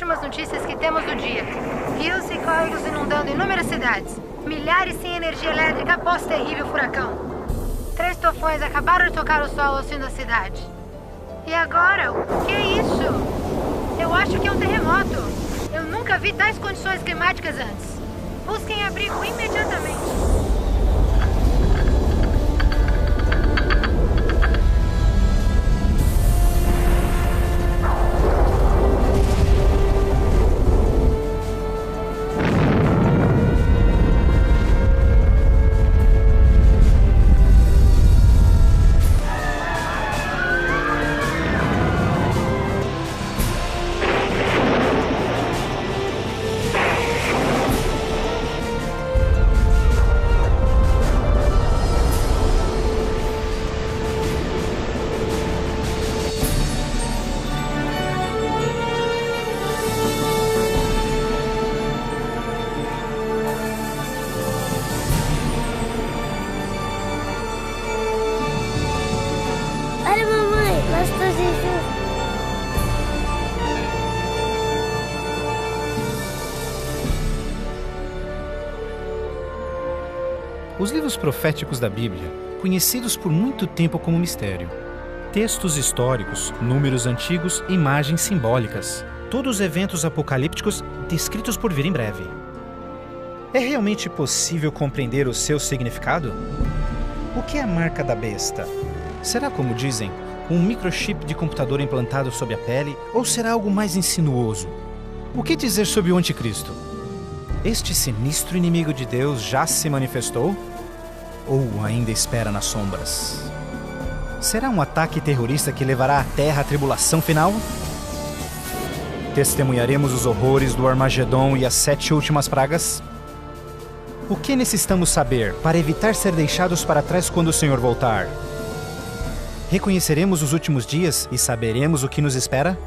últimas notícias que temos do dia. Rios e córregos inundando inúmeras cidades. Milhares sem energia elétrica após terrível furacão. 3 tufões acabaram de tocar o solo ao sul da cidade. E agora? O que é isso? Eu acho que é um terremoto. Eu nunca vi tais condições climáticas antes. Busquem abrigo imediatamente. Olha, mamãe, nós todos juntos. Os livros proféticos da Bíblia, conhecidos por muito tempo como mistério. Textos históricos, números antigos, imagens simbólicas. Todos eventos apocalípticos descritos por vir em breve. É realmente possível compreender o seu significado? O que é a marca da besta? Será, como dizem, um microchip de computador implantado sob a pele ou será algo mais insinuoso? O que dizer sobre o anticristo? Este sinistro inimigo de Deus já se manifestou? Ou ainda espera nas sombras? Será um ataque terrorista que levará a Terra à tribulação final? Testemunharemos os horrores do Armagedon e as 7 últimas pragas? O que necessitamos saber para evitar ser deixados para trás quando o Senhor voltar? Reconheceremos os últimos dias e saberemos o que nos espera?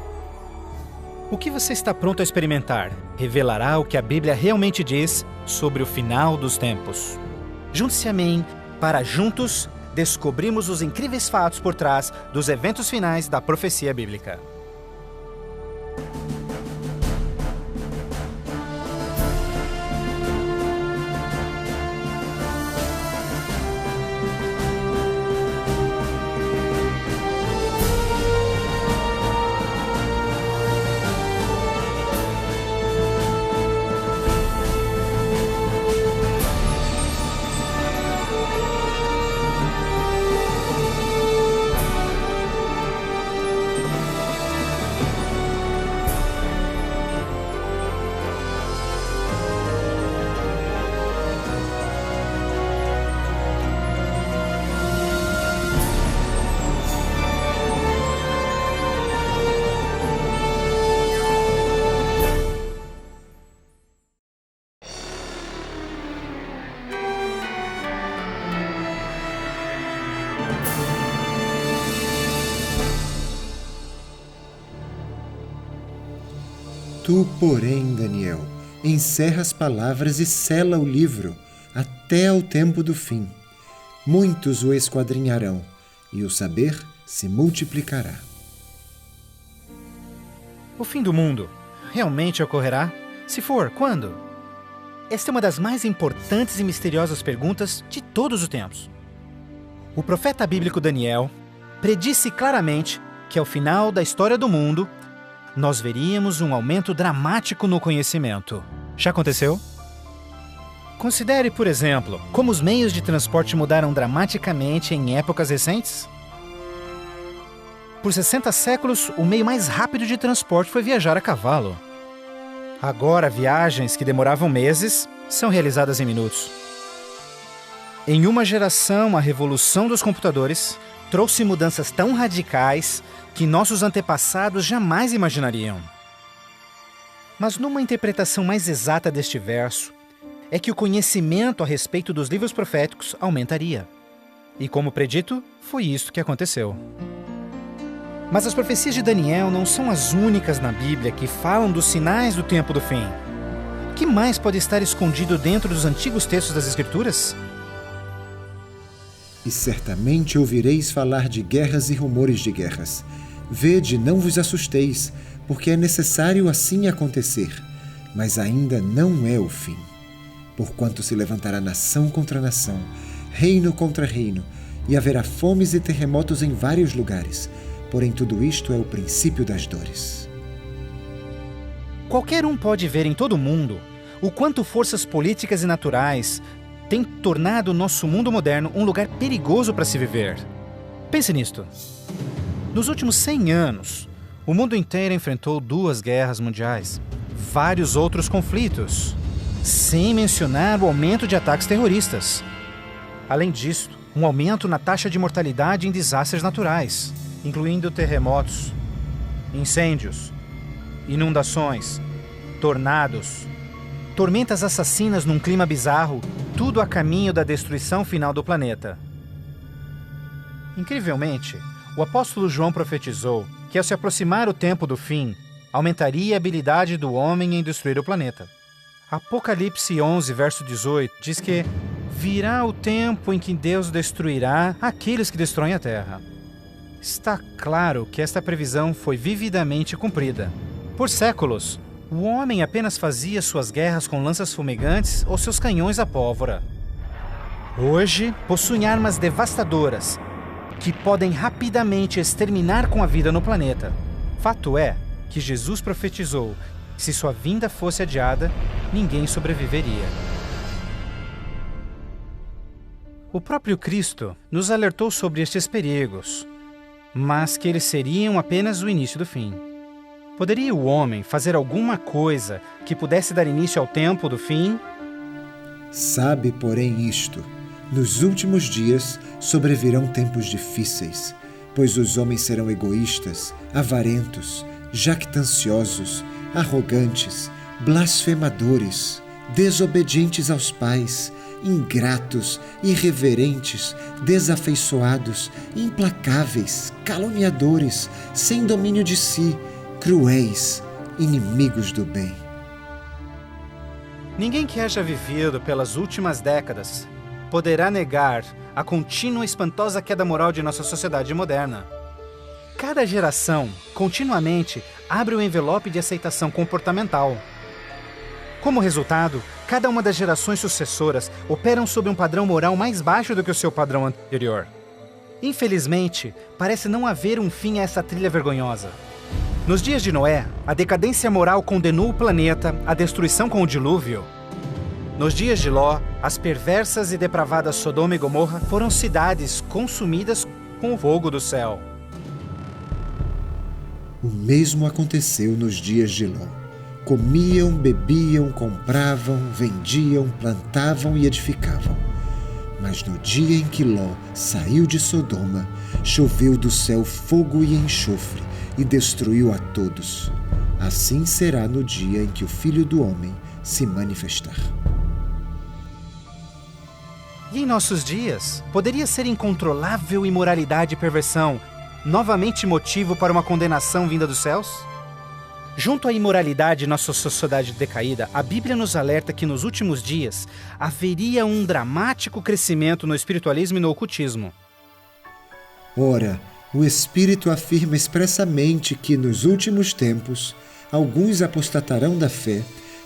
O que você está pronto a experimentar revelará o que a Bíblia realmente diz sobre o final dos tempos. Junte-se a mim para juntos descobrirmos os incríveis fatos por trás dos eventos finais da profecia bíblica. Tu, porém, Daniel, encerra as palavras e sela o livro até ao tempo do fim. Muitos o esquadrinharão, e o saber se multiplicará. O fim do mundo realmente ocorrerá? Se for, quando? Esta é uma das mais importantes e misteriosas perguntas de todos os tempos. O profeta bíblico Daniel predisse claramente que ao final da história do mundo, nós veríamos um aumento dramático no conhecimento. Já aconteceu? Considere, por exemplo, como os meios de transporte mudaram dramaticamente em épocas recentes. Por 60 séculos, o meio mais rápido de transporte foi viajar a cavalo. Agora, viagens que demoravam meses são realizadas em minutos. Em uma geração, a revolução dos computadores trouxe mudanças tão radicais que nossos antepassados jamais imaginariam. Mas numa interpretação mais exata deste verso, é que o conhecimento a respeito dos livros proféticos aumentaria. E como predito, foi isso que aconteceu. Mas as profecias de Daniel não são as únicas na Bíblia que falam dos sinais do tempo do fim. O que mais pode estar escondido dentro dos antigos textos das Escrituras? E certamente ouvireis falar de guerras e rumores de guerras. Vede, não vos assusteis, porque é necessário assim acontecer, mas ainda não é o fim. Porquanto se levantará nação contra nação, reino contra reino, e haverá fomes e terremotos em vários lugares. Porém, tudo isto é o princípio das dores. Qualquer um pode ver em todo o mundo o quanto forças políticas e naturais têm tornado o nosso mundo moderno um lugar perigoso para se viver. Pense nisto. Nos últimos 100 anos, o mundo inteiro enfrentou 2 guerras mundiais, vários outros conflitos, sem mencionar o aumento de ataques terroristas. Além disso, um aumento na taxa de mortalidade em desastres naturais, incluindo terremotos, incêndios, inundações, tornados, tormentas assassinas num clima bizarro, tudo a caminho da destruição final do planeta. Incrivelmente, o apóstolo João profetizou que ao se aproximar o tempo do fim, aumentaria a habilidade do homem em destruir o planeta. Apocalipse 11, verso 18, diz que virá o tempo em que Deus destruirá aqueles que destroem a terra. Está claro que esta previsão foi vividamente cumprida. Por séculos, o homem apenas fazia suas guerras com lanças fumegantes ou seus canhões a pólvora. Hoje, possuem armas devastadoras que podem rapidamente exterminar com a vida no planeta. Fato é que Jesus profetizou que se sua vinda fosse adiada, ninguém sobreviveria. O próprio Cristo nos alertou sobre estes perigos, mas que eles seriam apenas o início do fim. Poderia o homem fazer alguma coisa que pudesse dar início ao tempo do fim? Sabe, porém, isto: nos últimos dias sobrevirão tempos difíceis, pois os homens serão egoístas, avarentos, jactanciosos, arrogantes, blasfemadores, desobedientes aos pais, ingratos, irreverentes, desafeiçoados, implacáveis, caluniadores, sem domínio de si, cruéis, inimigos do bem. Ninguém que haja vivido pelas últimas décadas poderá negar a contínua e espantosa queda moral de nossa sociedade moderna. Cada geração, continuamente, abre o envelope de aceitação comportamental. Como resultado, cada uma das gerações sucessoras operam sob um padrão moral mais baixo do que o seu padrão anterior. Infelizmente, parece não haver um fim a essa trilha vergonhosa. Nos dias de Noé, a decadência moral condenou o planeta à destruição com o dilúvio. Nos dias de Ló, as perversas e depravadas Sodoma e Gomorra foram cidades consumidas com o fogo do céu. O mesmo aconteceu nos dias de Ló. Comiam, bebiam, compravam, vendiam, plantavam e edificavam. Mas no dia em que Ló saiu de Sodoma, choveu do céu fogo e enxofre e destruiu a todos. Assim será no dia em que o Filho do Homem se manifestar. E em nossos dias, poderia ser incontrolável imoralidade e perversão novamente motivo para uma condenação vinda dos céus? Junto à imoralidade em nossa sociedade decaída, a Bíblia nos alerta que nos últimos dias haveria um dramático crescimento no espiritualismo e no ocultismo. Ora, o Espírito afirma expressamente que nos últimos tempos alguns apostatarão da fé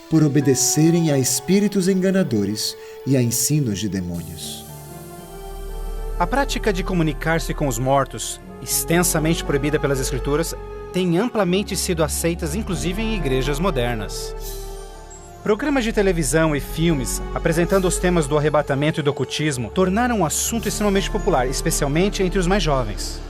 por obedecerem a espíritos enganadores e a ensinos de demônios. A prática de comunicar-se com os mortos, extensamente proibida pelas Escrituras, tem amplamente sido aceitas inclusive em igrejas modernas. Programas de televisão e filmes apresentando os temas do arrebatamento e do ocultismo tornaram um assunto extremamente popular, especialmente entre os mais jovens.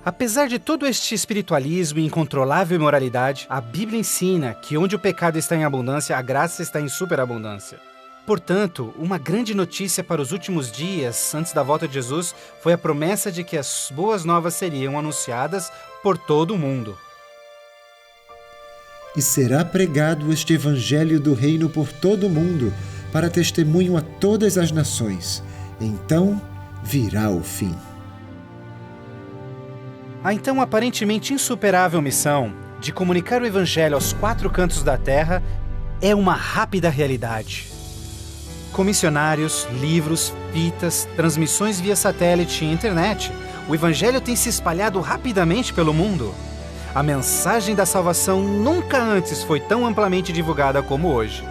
Apesar de todo este espiritualismo e incontrolável imoralidade, a Bíblia ensina que onde o pecado está em abundância, a graça está em superabundância. Portanto, uma grande notícia para os últimos dias, antes da volta de Jesus, foi a promessa de que as boas novas seriam anunciadas por todo o mundo. E será pregado este evangelho do reino por todo o mundo, para testemunho a todas as nações. Então virá o fim. A então aparentemente insuperável missão de comunicar o evangelho aos 4 cantos da terra é uma rápida realidade. Com missionários, livros, fitas, transmissões via satélite e internet, o evangelho tem se espalhado rapidamente pelo mundo. A mensagem da salvação nunca antes foi tão amplamente divulgada como hoje.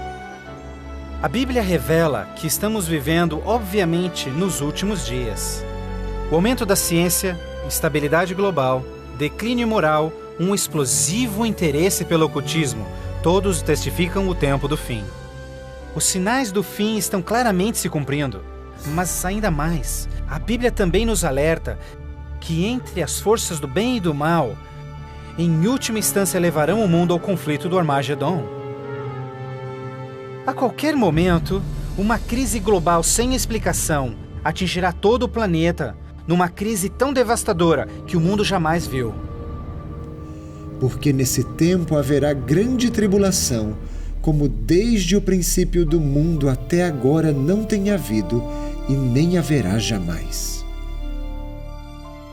A Bíblia revela que estamos vivendo, obviamente, nos últimos dias. O aumento da ciência, instabilidade global, declínio moral, um explosivo interesse pelo ocultismo, todos testificam o tempo do fim. Os sinais do fim estão claramente se cumprindo, mas ainda mais, a Bíblia também nos alerta que entre as forças do bem e do mal, em última instância levarão o mundo ao conflito do Armagedon. A qualquer momento, uma crise global sem explicação atingirá todo o planeta, numa crise tão devastadora que o mundo jamais viu. Porque nesse tempo haverá grande tribulação, como desde o princípio do mundo até agora não tem havido e nem haverá jamais.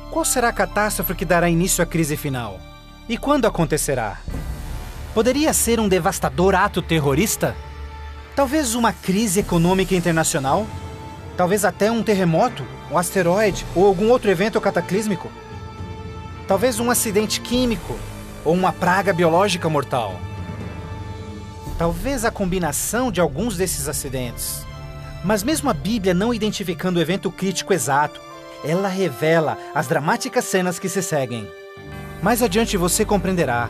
Qual será a catástrofe que dará início à crise final? E quando acontecerá? Poderia ser um devastador ato terrorista? Talvez uma crise econômica internacional? Talvez até um terremoto, um asteroide ou algum outro evento cataclísmico? Talvez um acidente químico ou uma praga biológica mortal? Talvez a combinação de alguns desses acidentes. Mas mesmo a Bíblia não identificando o evento crítico exato, ela revela as dramáticas cenas que se seguem. Mais adiante você compreenderá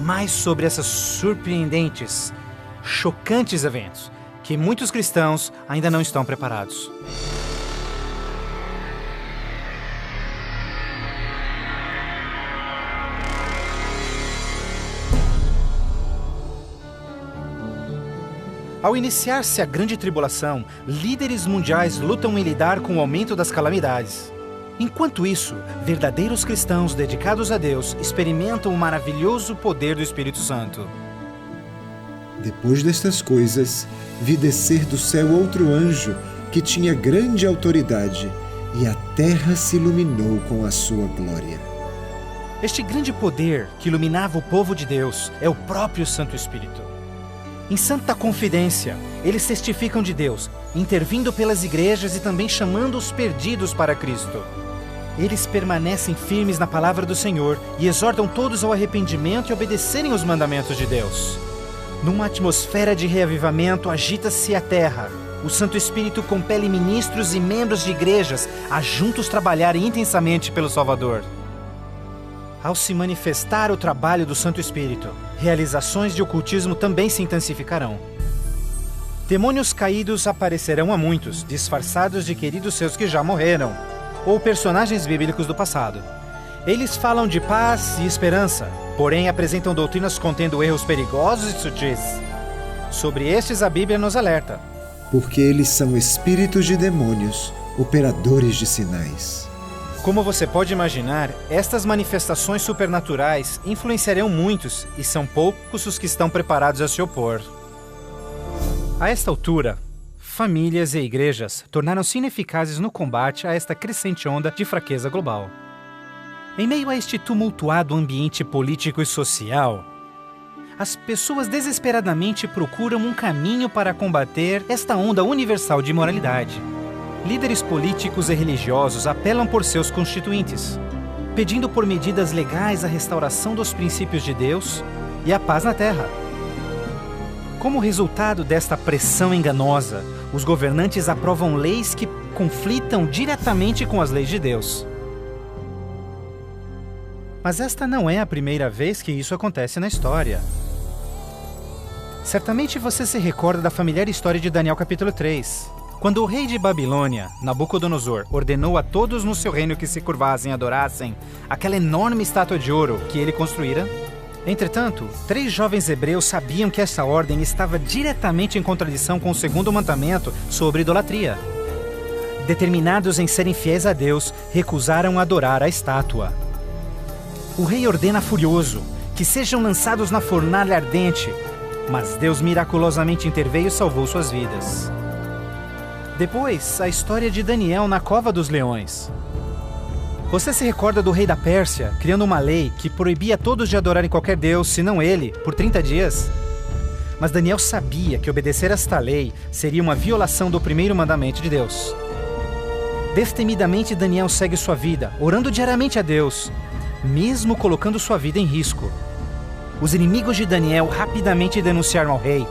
mais sobre esses surpreendentes, chocantes eventos que muitos cristãos ainda não estão preparados. Ao iniciar-se a grande tribulação, líderes mundiais lutam em lidar com o aumento das calamidades. Enquanto isso, verdadeiros cristãos dedicados a Deus experimentam o maravilhoso poder do Espírito Santo. Depois destas coisas, vi descer do céu outro anjo que tinha grande autoridade, e a terra se iluminou com a sua glória. Este grande poder que iluminava o povo de Deus é o próprio Santo Espírito. Em santa confidência, eles testificam de Deus, intervindo pelas igrejas e também chamando os perdidos para Cristo. Eles permanecem firmes na palavra do Senhor e exortam todos ao arrependimento e obedecerem os mandamentos de Deus. Numa atmosfera de reavivamento, agita-se a terra. O Santo Espírito compele ministros e membros de igrejas a juntos trabalharem intensamente pelo Salvador. Ao se manifestar o trabalho do Santo Espírito, realizações de ocultismo também se intensificarão. Demônios caídos aparecerão a muitos, disfarçados de queridos seus que já morreram, ou personagens bíblicos do passado. Eles falam de paz e esperança, porém apresentam doutrinas contendo erros perigosos e sutis. Sobre estes a Bíblia nos alerta. Porque eles são espíritos de demônios, operadores de sinais. Como você pode imaginar, estas manifestações supernaturais influenciarão muitos e são poucos os que estão preparados a se opor. A esta altura, famílias e igrejas tornaram-se ineficazes no combate a esta crescente onda de fraqueza global. Em meio a este tumultuado ambiente político e social, as pessoas desesperadamente procuram um caminho para combater esta onda universal de imoralidade. Líderes políticos e religiosos apelam por seus constituintes, pedindo por medidas legais a restauração dos princípios de Deus e a paz na terra. Como resultado desta pressão enganosa, os governantes aprovam leis que conflitam diretamente com as leis de Deus. Mas esta não é a primeira vez que isso acontece na história. Certamente você se recorda da familiar história de Daniel capítulo 3. Quando o rei de Babilônia, Nabucodonosor, ordenou a todos no seu reino que se curvassem e adorassem aquela enorme estátua de ouro que ele construíra. Entretanto, 3 jovens hebreus sabiam que essa ordem estava diretamente em contradição com o segundo mandamento sobre idolatria. Determinados em serem fiéis a Deus, recusaram adorar a estátua. O rei ordena furioso que sejam lançados na fornalha ardente, mas Deus miraculosamente interveio e salvou suas vidas. Depois, a história de Daniel na cova dos leões. Você se recorda do rei da Pérsia criando uma lei que proibia todos de adorarem qualquer deus, senão ele, por 30 dias? Mas Daniel sabia que obedecer esta lei seria uma violação do primeiro mandamento de Deus. Destemidamente, Daniel segue sua vida, orando diariamente a Deus. mesmo colocando sua vida em risco. Os inimigos de Daniel rapidamente denunciaram ao rei,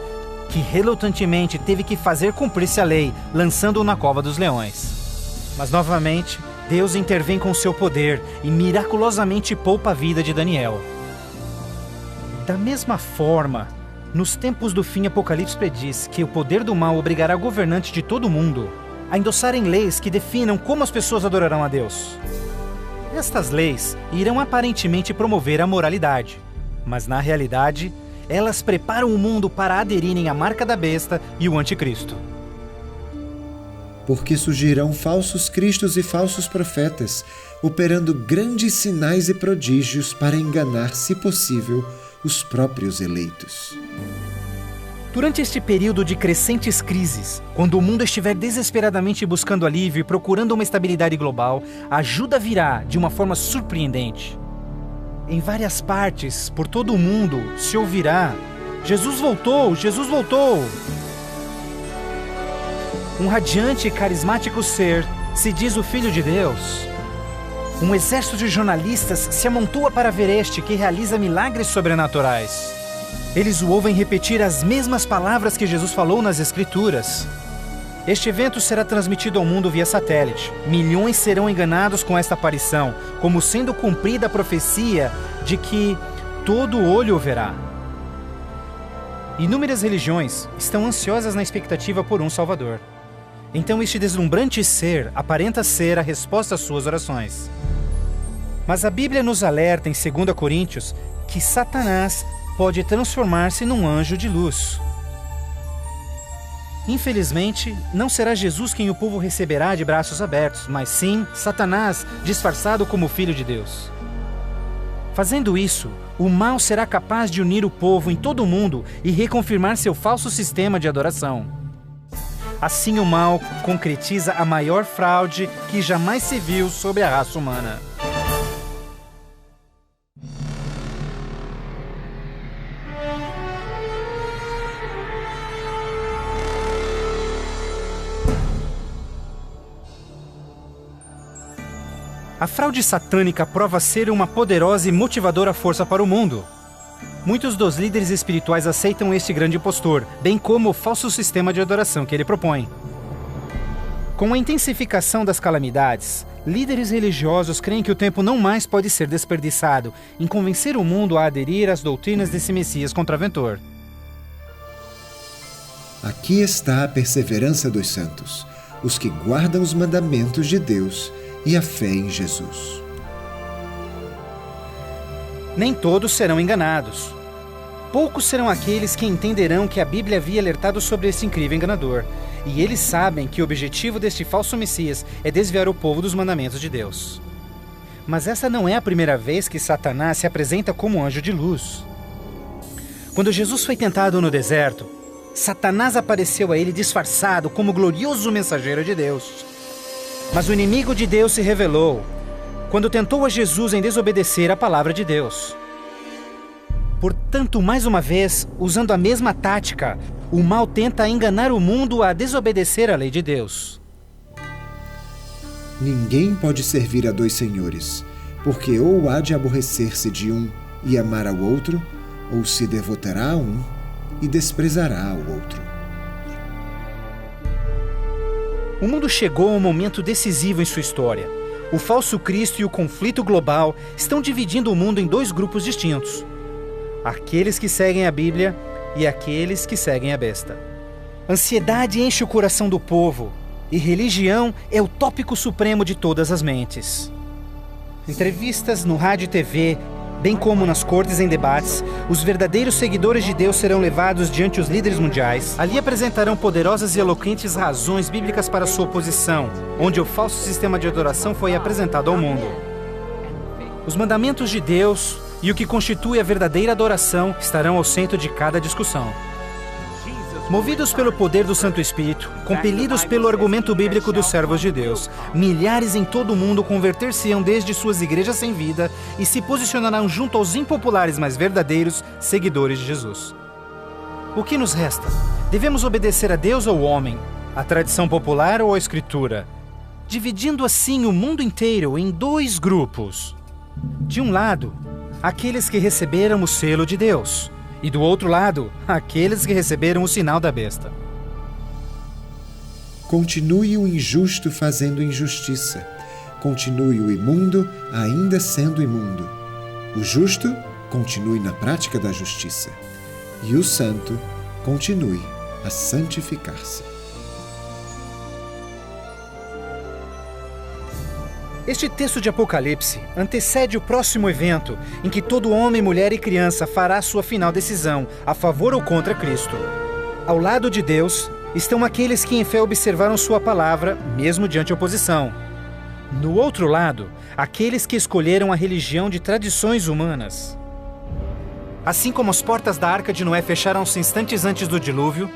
que relutantemente teve que fazer cumprir-se a lei, lançando-o na cova dos leões. Mas novamente, Deus intervém com seu poder e miraculosamente poupa a vida de Daniel. Da mesma forma, nos tempos do fim, Apocalipse prediz que o poder do mal obrigará governantes de todo o mundo a endossarem leis que definam como as pessoas adorarão a Deus. Estas leis irão aparentemente promover a moralidade, mas na realidade, elas preparam o mundo para aderirem à marca da besta e o anticristo. Porque surgirão falsos cristos e falsos profetas, operando grandes sinais e prodígios para enganar, se possível, os próprios eleitos. Durante este período de crescentes crises, quando o mundo estiver desesperadamente buscando alívio e procurando uma estabilidade global, a ajuda virá de uma forma surpreendente. Em várias partes, por todo o mundo, se ouvirá: Jesus voltou! Jesus voltou! Um radiante e carismático ser se diz o Filho de Deus. Um exército de jornalistas se amontoa para ver este que realiza milagres sobrenaturais. Eles o ouvem repetir as mesmas palavras que Jesus falou nas Escrituras. Este evento será transmitido ao mundo via satélite. Milhões serão enganados com esta aparição, como sendo cumprida a profecia de que todo olho o verá. Inúmeras religiões estão ansiosas na expectativa por um Salvador. Então este deslumbrante ser aparenta ser a resposta às suas orações. Mas a Bíblia nos alerta em 2 Coríntios que Satanás pode transformar-se num anjo de luz. Infelizmente, não será Jesus quem o povo receberá de braços abertos, mas sim Satanás, disfarçado como Filho de Deus. Fazendo isso, o mal será capaz de unir o povo em todo o mundo e reconfirmar seu falso sistema de adoração. Assim, o mal concretiza a maior fraude que jamais se viu sobre a raça humana. A fraude satânica prova ser uma poderosa e motivadora força para o mundo. Muitos dos líderes espirituais aceitam este grande impostor, bem como o falso sistema de adoração que ele propõe. Com a intensificação das calamidades, líderes religiosos creem que o tempo não mais pode ser desperdiçado em convencer o mundo a aderir às doutrinas desse Messias contraventor. Aqui está a perseverança dos santos, os que guardam os mandamentos de Deus e a fé em Jesus. Nem todos serão enganados. Poucos serão aqueles que entenderão que a Bíblia havia alertado sobre esse incrível enganador, e eles sabem que o objetivo deste falso Messias é desviar o povo dos mandamentos de Deus. Mas essa não é a primeira vez que Satanás se apresenta como anjo de luz. Quando Jesus foi tentado no deserto, Satanás apareceu a ele disfarçado como glorioso mensageiro de Deus. Mas o inimigo de Deus se revelou quando tentou a Jesus em desobedecer a palavra de Deus. Portanto, mais uma vez, usando a mesma tática, o mal tenta enganar o mundo a desobedecer a lei de Deus. Ninguém pode servir a dois senhores, porque ou há de aborrecer-se de um e amar ao outro, ou se devotará a um e desprezará ao outro. O mundo chegou a um momento decisivo em sua história. O falso Cristo e o conflito global estão dividindo o mundo em dois grupos distintos: aqueles que seguem a Bíblia e aqueles que seguem a besta. Ansiedade enche o coração do povo, e religião é o tópico supremo de todas as mentes. Entrevistas no rádio e TV, bem como nas cortes em debates, os verdadeiros seguidores de Deus serão levados diante dos líderes mundiais. Ali apresentarão poderosas e eloquentes razões bíblicas para sua oposição, onde o falso sistema de adoração foi apresentado ao mundo. Os mandamentos de Deus e o que constitui a verdadeira adoração estarão ao centro de cada discussão. Movidos pelo poder do Santo Espírito, compelidos pelo argumento bíblico dos servos de Deus, milhares em todo o mundo converter-se-ão desde suas igrejas sem vida e se posicionarão junto aos impopulares, mas verdadeiros seguidores de Jesus. O que nos resta? Devemos obedecer a Deus ou ao homem, à tradição popular ou à Escritura, dividindo assim o mundo inteiro em dois grupos. De um lado, aqueles que receberam o selo de Deus, e do outro lado, aqueles que receberam o sinal da besta. Continue o injusto fazendo injustiça. Continue o imundo ainda sendo imundo. O justo continue na prática da justiça. E o santo continue a santificar-se. Este texto de Apocalipse antecede o próximo evento em que todo homem, mulher e criança fará sua final decisão a favor ou contra Cristo. Ao lado de Deus estão aqueles que em fé observaram sua palavra, mesmo diante oposição. No outro lado, aqueles que escolheram a religião de tradições humanas. Assim como as portas da Arca de Noé fecharam-se instantes antes do dilúvio,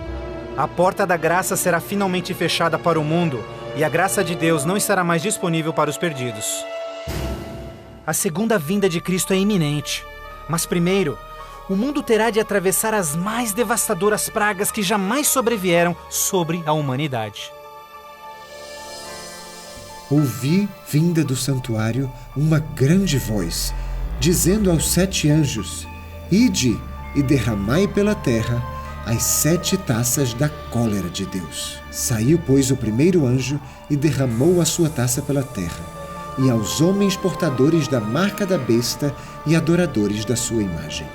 a porta da graça será finalmente fechada para o mundo e a graça de Deus não estará mais disponível para os perdidos. A segunda vinda de Cristo é iminente, mas primeiro, o mundo terá de atravessar as mais devastadoras pragas que jamais sobrevieram sobre a humanidade. Ouvi, vinda do santuário, uma grande voz, dizendo aos 7 anjos: Ide e derramai pela terra as 7 taças da cólera de Deus. Saiu, pois, o primeiro anjo e derramou a sua taça pela terra, e aos homens portadores da marca da besta e adoradores da sua imagem.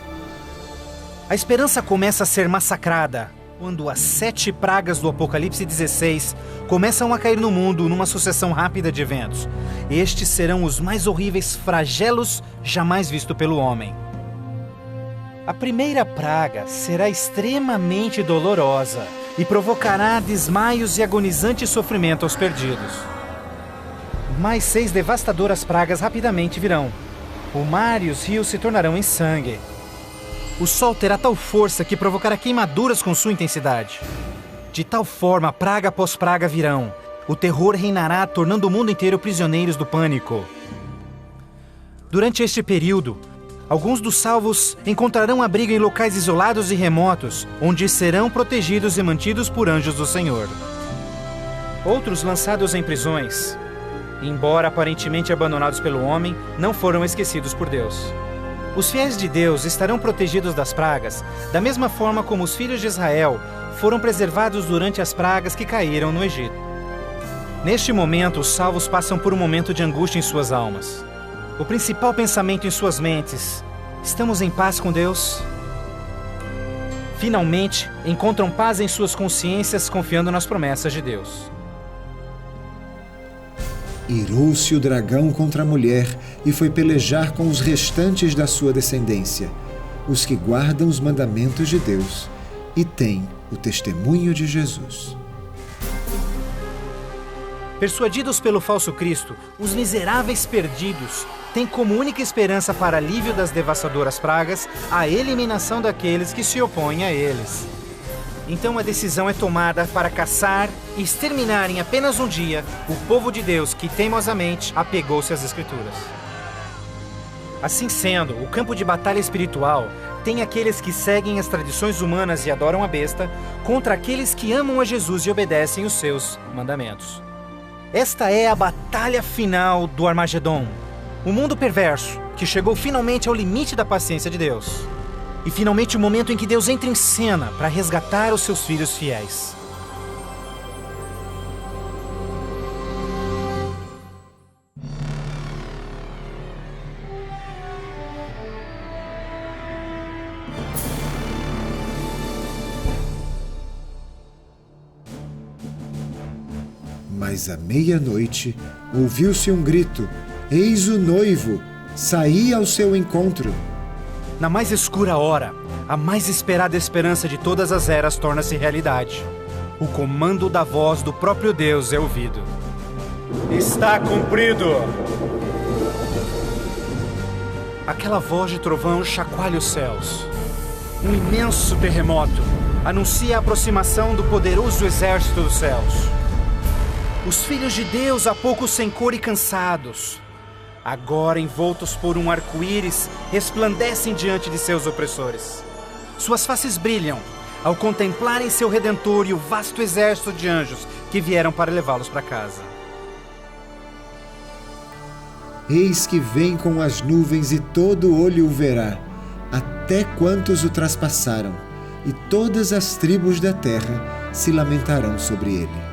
A esperança começa a ser massacrada quando as 7 pragas do Apocalipse 16 começam a cair no mundo numa sucessão rápida de eventos. Estes serão os mais horríveis flagelos jamais vistos pelo homem. A primeira praga será extremamente dolorosa e provocará desmaios e agonizante sofrimento aos perdidos. Mais 6 devastadoras pragas rapidamente virão. O mar e os rios se tornarão em sangue. O sol terá tal força que provocará queimaduras com sua intensidade. De tal forma, praga após praga virão. O terror reinará, tornando o mundo inteiro prisioneiros do pânico. Durante este período, alguns dos salvos encontrarão abrigo em locais isolados e remotos, onde serão protegidos e mantidos por anjos do Senhor. Outros, lançados em prisões, embora aparentemente abandonados pelo homem, não foram esquecidos por Deus. Os fiéis de Deus estarão protegidos das pragas, da mesma forma como os filhos de Israel foram preservados durante as pragas que caíram no Egito. Neste momento, os salvos passam por um momento de angústia em suas almas. O principal pensamento em suas mentes: estamos em paz com Deus? Finalmente, encontram paz em suas consciências confiando nas promessas de Deus. Irou-se o dragão contra a mulher e foi pelejar com os restantes da sua descendência, os que guardam os mandamentos de Deus e têm o testemunho de Jesus. Persuadidos pelo falso Cristo, os miseráveis perdidos têm como única esperança para alívio das devastadoras pragas a eliminação daqueles que se opõem a eles. Então a decisão é tomada para caçar e exterminar em apenas um dia o povo de Deus que teimosamente apegou-se às Escrituras. Assim sendo, o campo de batalha espiritual tem aqueles que seguem as tradições humanas e adoram a besta contra aqueles que amam a Jesus e obedecem os seus mandamentos. Esta é a batalha final do Armagedon, o mundo perverso que chegou finalmente ao limite da paciência de Deus. E finalmente o momento em que Deus entra em cena para resgatar os seus filhos fiéis. Mas à meia-noite ouviu-se um grito: Eis o noivo, saí ao seu encontro. Na mais escura hora, a mais esperada esperança de todas as eras torna-se realidade. O comando da voz do próprio Deus é ouvido. Está cumprido! Aquela voz de trovão chacoalha os céus. Um imenso terremoto anuncia a aproximação do poderoso exército dos céus. Os filhos de Deus, há pouco sem cor e cansados, agora envoltos por um arco-íris, resplandecem diante de seus opressores. Suas faces brilham ao contemplarem seu Redentor e o vasto exército de anjos que vieram para levá-los para casa. Eis que vem com as nuvens e todo olho o verá, até quantos o traspassaram, e todas as tribos da terra se lamentarão sobre ele.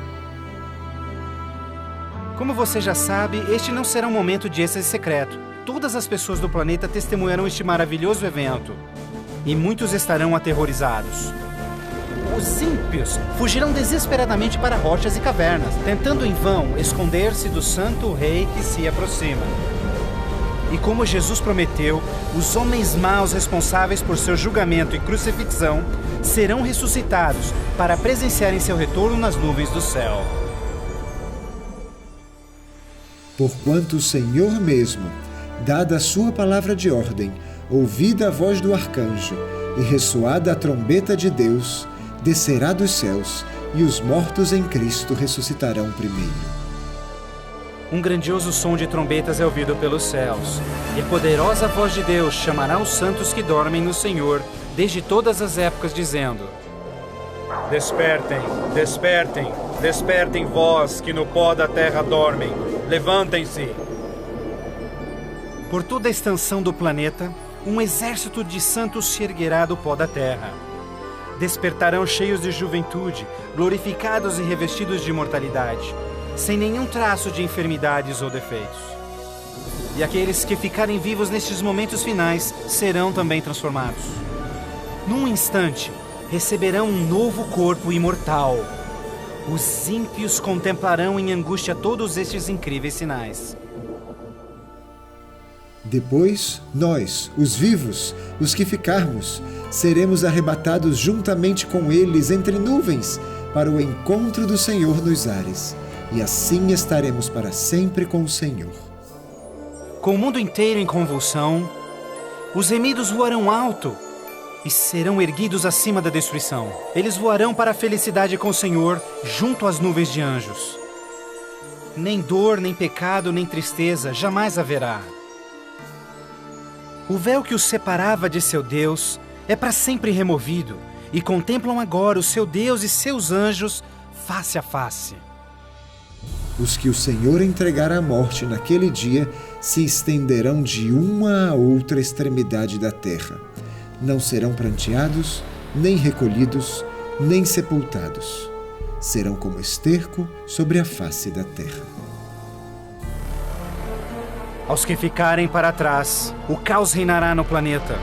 Como você já sabe, este não será um momento de êxtase secreto. Todas as pessoas do planeta testemunharão este maravilhoso evento. E muitos estarão aterrorizados. Os ímpios fugirão desesperadamente para rochas e cavernas, tentando em vão esconder-se do santo rei que se aproxima. E como Jesus prometeu, os homens maus responsáveis por seu julgamento e crucifixão serão ressuscitados para presenciarem seu retorno nas nuvens do céu. Porquanto o Senhor mesmo, dada a sua palavra de ordem, ouvida a voz do arcanjo e ressoada a trombeta de Deus, descerá dos céus, e os mortos em Cristo ressuscitarão primeiro. Um grandioso som de trombetas é ouvido pelos céus, e a poderosa voz de Deus chamará os santos que dormem no Senhor desde todas as épocas, dizendo: Despertem, despertem, despertem vós que no pó da terra dormem, levantem-se! Por toda a extensão do planeta, um exército de santos se erguerá do pó da terra. Despertarão cheios de juventude, glorificados e revestidos de imortalidade, sem nenhum traço de enfermidades ou defeitos. E aqueles que ficarem vivos nestes momentos finais serão também transformados. Num instante, receberão um novo corpo imortal. Os ímpios contemplarão em angústia todos estes incríveis sinais. Depois, nós, os vivos, os que ficarmos, seremos arrebatados juntamente com eles entre nuvens para o encontro do Senhor nos ares, e assim estaremos para sempre com o Senhor. Com o mundo inteiro em convulsão, os remidos voarão alto e serão erguidos acima da destruição. Eles voarão para a felicidade com o Senhor, junto às nuvens de anjos. Nem dor, nem pecado, nem tristeza jamais haverá. O véu que os separava de seu Deus é para sempre removido, e contemplam agora o seu Deus e seus anjos face a face. Os que o Senhor entregar à morte naquele dia se estenderão de uma a outra extremidade da terra. Não serão pranteados, nem recolhidos, nem sepultados. Serão como esterco sobre a face da terra. Aos que ficarem para trás, o caos reinará no planeta.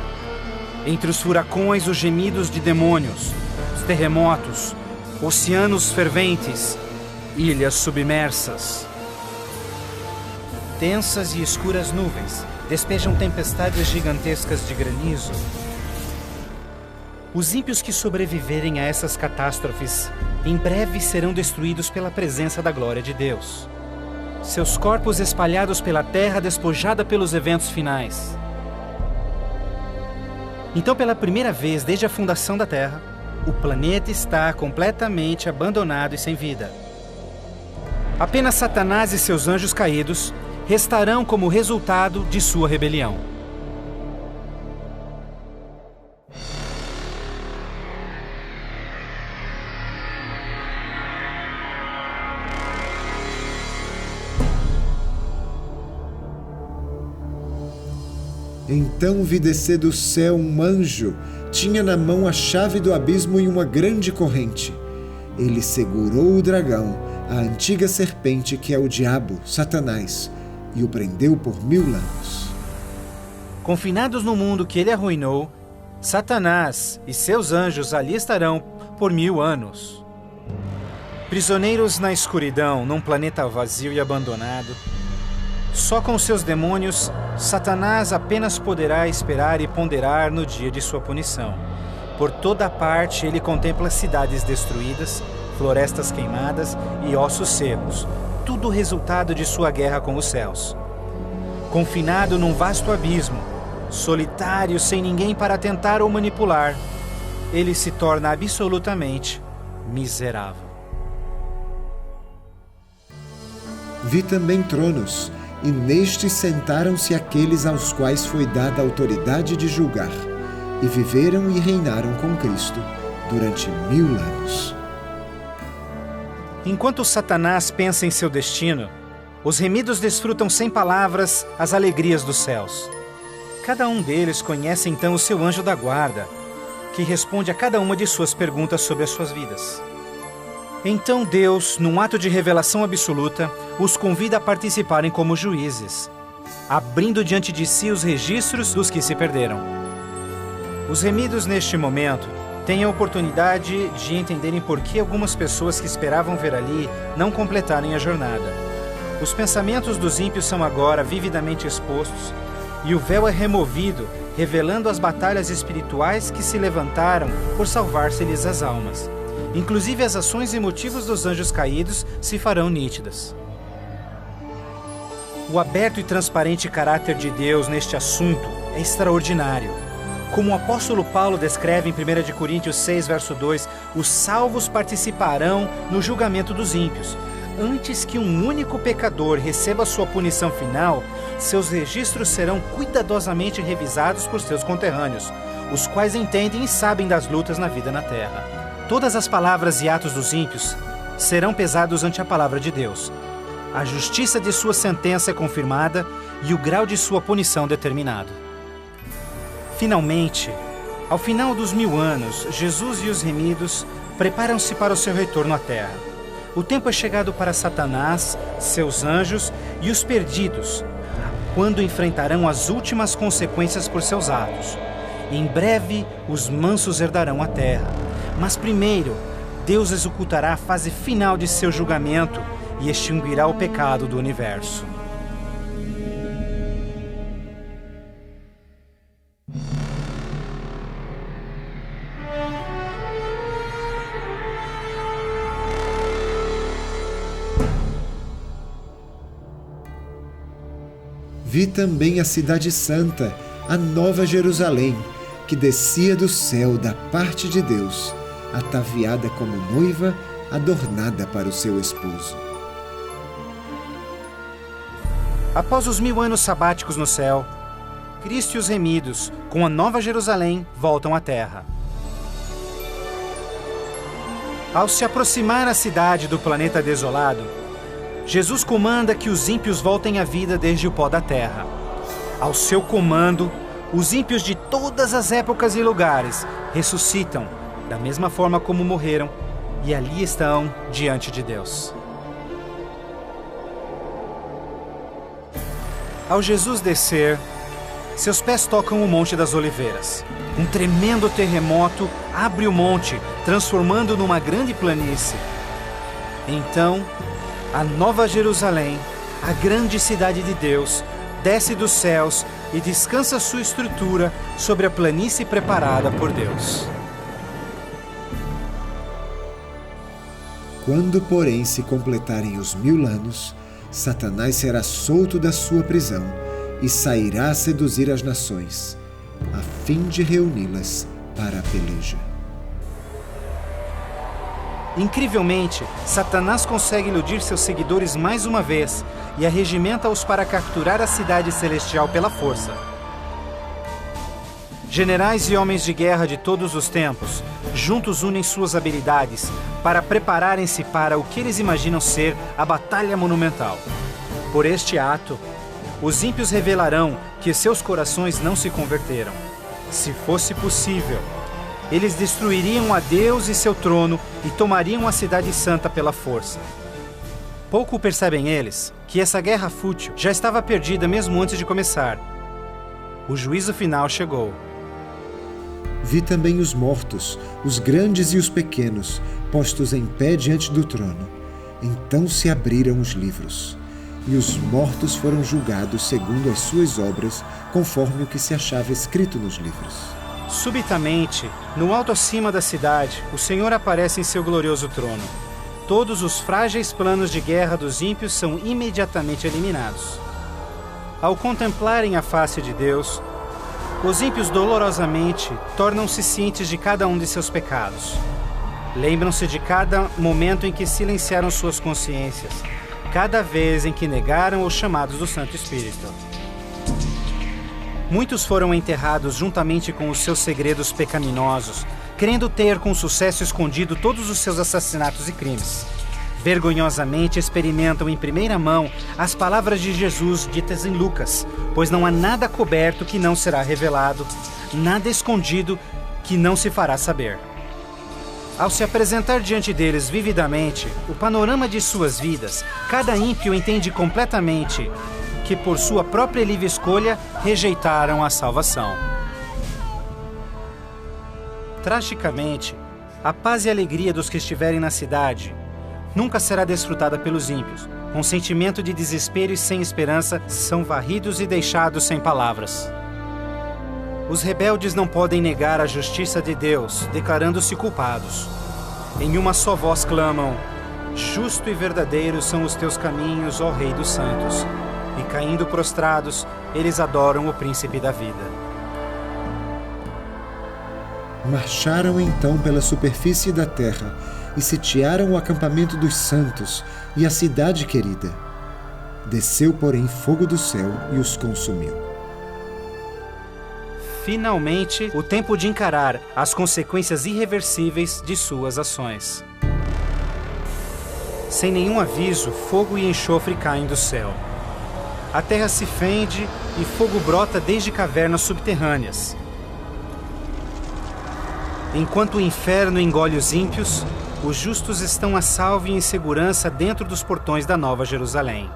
Entre os furacões, os gemidos de demônios, os terremotos, oceanos ferventes, ilhas submersas. Densas e escuras nuvens despejam tempestades gigantescas de granizo. Os ímpios que sobreviverem a essas catástrofes, em breve serão destruídos pela presença da glória de Deus. Seus corpos espalhados pela terra despojada pelos eventos finais. Então, pela primeira vez desde a fundação da Terra, o planeta está completamente abandonado e sem vida. Apenas Satanás e seus anjos caídos restarão como resultado de sua rebelião. Então vi descer do céu um anjo, tinha na mão a chave do abismo e uma grande corrente. Ele segurou o dragão, a antiga serpente que é o diabo, Satanás, e o prendeu por 1000 anos. Confinados no mundo que ele arruinou, Satanás e seus anjos ali estarão por 1000 anos. Prisioneiros na escuridão, num planeta vazio e abandonado, só com seus demônios, Satanás apenas poderá esperar e ponderar no dia de sua punição. Por toda parte ele contempla cidades destruídas, florestas queimadas e ossos secos, tudo resultado de sua guerra com os céus. Confinado num vasto abismo, solitário, sem ninguém para tentar ou manipular, ele se torna absolutamente miserável. Vi também tronos, e nestes sentaram-se aqueles aos quais foi dada a autoridade de julgar, e viveram e reinaram com Cristo durante 1000 anos. Enquanto Satanás pensa em seu destino, Os remidos desfrutam sem palavras as alegrias dos céus. Cada um deles conhece então o seu anjo da guarda, que responde a cada uma de suas perguntas sobre as suas vidas. Então Deus, num ato de revelação absoluta, os convida a participarem como juízes, abrindo diante de si os registros dos que se perderam. Os remidos, neste momento, têm a oportunidade de entenderem por que algumas pessoas que esperavam ver ali não completaram a jornada. Os pensamentos dos ímpios são agora vividamente expostos e o véu é removido, revelando as batalhas espirituais que se levantaram por salvar-se-lhes as almas. Inclusive as ações e motivos dos anjos caídos se farão nítidas. O aberto e transparente caráter de Deus neste assunto é extraordinário. Como o apóstolo Paulo descreve em 1 Coríntios 6, verso 2, os salvos participarão no julgamento dos ímpios. Antes que um único pecador receba sua punição final, seus registros serão cuidadosamente revisados por seus conterrâneos, os quais entendem e sabem das lutas na vida na terra. Todas as palavras e atos dos ímpios serão pesados ante a palavra de Deus. A justiça de sua sentença é confirmada e o grau de sua punição determinado. Finalmente, ao final dos 1000 anos, Jesus e os remidos preparam-se para o seu retorno à terra. O tempo é chegado para Satanás, seus anjos e os perdidos, quando enfrentarão as últimas consequências por seus atos. Em breve, os mansos herdarão a terra. Mas primeiro, Deus executará a fase final de seu julgamento e extinguirá o pecado do universo. Vi também a cidade santa, a nova Jerusalém, que descia do céu da parte de Deus, ataviada como noiva, adornada para o seu esposo. Após os 1000 anos sabáticos no céu, Cristo e os remidos, com a nova Jerusalém, voltam à terra. Ao se aproximar a cidade do planeta desolado, Jesus comanda que os ímpios voltem à vida desde o pó da terra. Ao seu comando, os ímpios de todas as épocas e lugares ressuscitam, da mesma forma como morreram, e ali estão diante de Deus. Ao Jesus descer, seus pés tocam o Monte das Oliveiras. Um tremendo terremoto abre o monte, transformando-o numa grande planície. Então, a nova Jerusalém, a grande cidade de Deus, desce dos céus e descansa sua estrutura sobre a planície preparada por Deus. Quando, porém, se completarem os 1000 anos, Satanás será solto da sua prisão e sairá a seduzir as nações, a fim de reuni-las para a peleja. Incrivelmente, Satanás consegue iludir seus seguidores mais uma vez e arregimenta-os para capturar a cidade celestial pela força. Generais e homens de guerra de todos os tempos, juntos unem suas habilidades para prepararem-se para o que eles imaginam ser a batalha monumental. Por este ato, os ímpios revelarão que seus corações não se converteram. Se fosse possível, eles destruiriam a Deus e seu trono e tomariam a cidade santa pela força. Pouco percebem eles que essa guerra fútil já estava perdida mesmo antes de começar. O juízo final chegou. Vi também os mortos, os grandes e os pequenos, postos em pé diante do trono. Então se abriram os livros, e os mortos foram julgados segundo as suas obras, conforme o que se achava escrito nos livros. Subitamente, no alto acima da cidade, o Senhor aparece em seu glorioso trono. Todos os frágeis planos de guerra dos ímpios são imediatamente eliminados. Ao contemplarem a face de Deus, os ímpios dolorosamente tornam-se cientes de cada um de seus pecados. Lembram-se de cada momento em que silenciaram suas consciências, cada vez em que negaram os chamados do Santo Espírito. Muitos foram enterrados juntamente com os seus segredos pecaminosos, querendo ter com sucesso escondido todos os seus assassinatos e crimes. vergonhosamente experimentam em primeira mão as palavras de Jesus ditas em Lucas, pois não há nada coberto que não será revelado, nada escondido que não se fará saber. Ao se apresentar diante deles vividamente o panorama de suas vidas, cada ímpio entende completamente que por sua própria livre escolha rejeitaram a salvação. Tragicamente, a paz e alegria dos que estiverem na cidade nunca será desfrutada pelos ímpios. Com sentimento de desespero e sem esperança, são varridos e deixados sem palavras. Os rebeldes não podem negar a justiça de Deus, declarando-se culpados. Em uma só voz clamam: justo e verdadeiro são os teus caminhos, ó Rei dos Santos. E caindo prostrados, eles adoram o Príncipe da Vida. Marcharam então pela superfície da terra e sitiaram o acampamento dos santos e a cidade querida. Desceu, porém, fogo do céu e os consumiu. Finalmente, o tempo de encarar as consequências irreversíveis de suas ações. Sem nenhum aviso, fogo e enxofre caem do céu. A terra se fende e fogo brota desde cavernas subterrâneas. Enquanto o inferno engole os ímpios, os justos estão a salvo e em segurança dentro dos portões da Nova Jerusalém.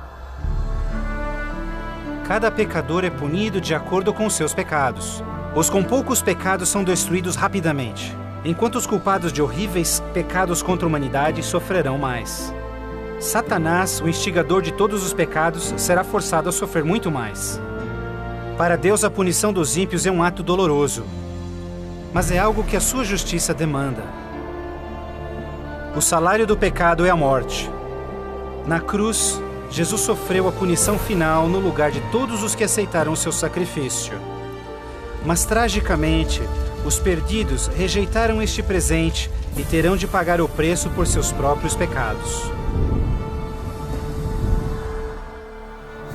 Cada pecador é punido de acordo com os seus pecados. Os com poucos pecados são destruídos rapidamente, enquanto os culpados de horríveis pecados contra a humanidade sofrerão mais. Satanás, o instigador de todos os pecados, será forçado a sofrer muito mais. Para Deus, a punição dos ímpios é um ato doloroso, mas é algo que a sua justiça demanda. O salário do pecado é a morte. Na cruz, Jesus sofreu a punição final no lugar de todos os que aceitaram o seu sacrifício. Mas, tragicamente, os perdidos rejeitaram este presente e terão de pagar o preço por seus próprios pecados.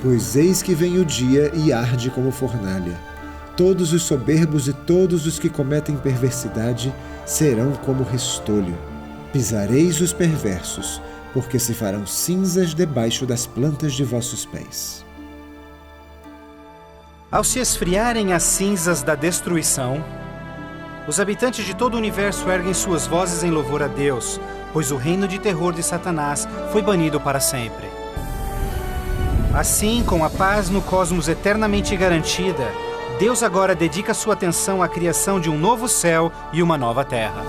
Pois eis que vem o dia e arde como fornalha. Todos os soberbos e todos os que cometem perversidade serão como restolho. Pisareis os perversos, porque se farão cinzas debaixo das plantas de vossos pés. Ao se esfriarem as cinzas da destruição, os habitantes de todo o universo erguem suas vozes em louvor a Deus, pois o reino de terror de Satanás foi banido para sempre. Assim, com a paz no cosmos eternamente garantida, Deus agora dedica sua atenção à criação de um novo céu e uma nova terra.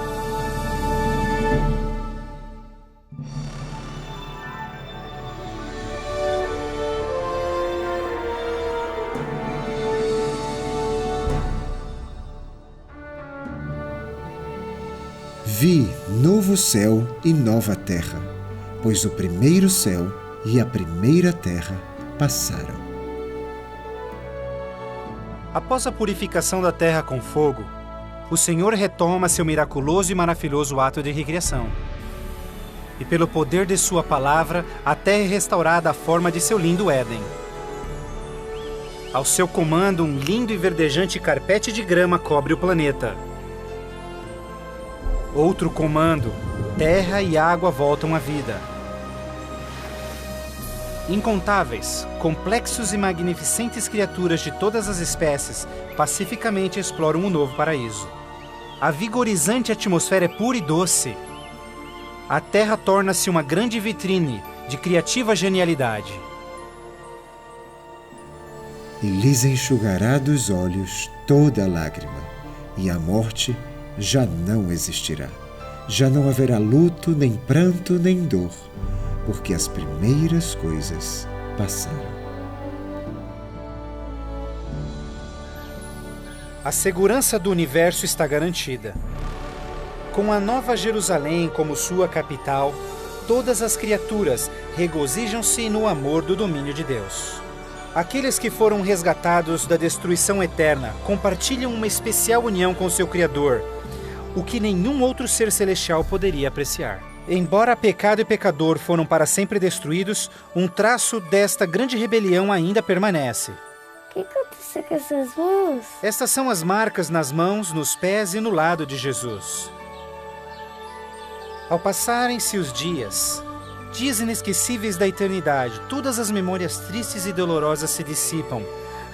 Vi novo céu e nova terra, pois o primeiro céu e a primeira terra passaram. Após a purificação da terra com fogo, o Senhor retoma seu miraculoso e maravilhoso ato de recriação. E pelo poder de sua palavra, a terra é restaurada à forma de seu lindo Éden. Ao seu comando, um lindo e verdejante carpete de grama cobre o planeta. Outro comando, terra e água voltam à vida. Incontáveis, complexos e magnificentes criaturas de todas as espécies pacificamente exploram um novo paraíso. A vigorizante atmosfera é pura e doce. A terra torna-se uma grande vitrine de criativa genialidade. E lhes enxugará dos olhos toda lágrima, e a morte já não existirá. Já não haverá luto, nem pranto, nem dor, porque as primeiras coisas passaram. A segurança do universo está garantida. Com a Nova Jerusalém como sua capital, todas as criaturas regozijam-se no amor do domínio de Deus. Aqueles que foram resgatados da destruição eterna compartilham uma especial união com seu Criador, o que nenhum outro ser celestial poderia apreciar. Embora pecado e pecador foram para sempre destruídos, um traço desta grande rebelião ainda permanece. O que aconteceu com essas mãos? Estas são as marcas nas mãos, nos pés e no lado de Jesus. Ao passarem-se os dias, Dias inesquecíveis da eternidade, todas as memórias tristes e dolorosas se dissipam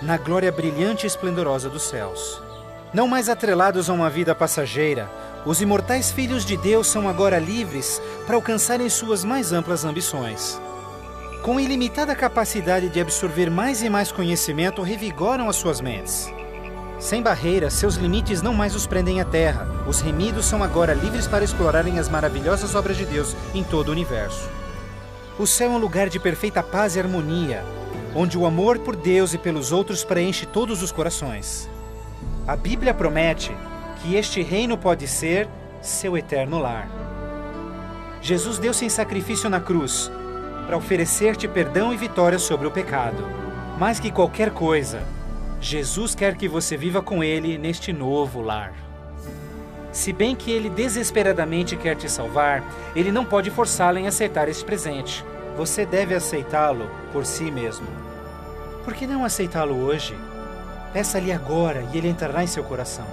na glória brilhante e esplendorosa dos céus. Não mais atrelados a uma vida passageira, os imortais filhos de Deus são agora livres para alcançarem suas mais amplas ambições. Com ilimitada capacidade de absorver mais e mais conhecimento, revigoram as suas mentes. Sem barreiras, seus limites não mais os prendem à terra. Os remidos são agora livres para explorarem as maravilhosas obras de Deus em todo o universo. O céu é um lugar de perfeita paz e harmonia, onde o amor por Deus e pelos outros preenche todos os corações. A Bíblia promete que este reino pode ser seu eterno lar. Jesus deu-se em sacrifício na cruz para oferecer-te perdão e vitória sobre o pecado. Mais que qualquer coisa, Jesus quer que você viva com Ele neste novo lar. Se bem que Ele desesperadamente quer te salvar, Ele não pode forçá-lo em aceitar este presente. Você deve aceitá-lo por si mesmo. Por que não aceitá-lo hoje? Peça-lhe agora e Ele entrará em seu coração.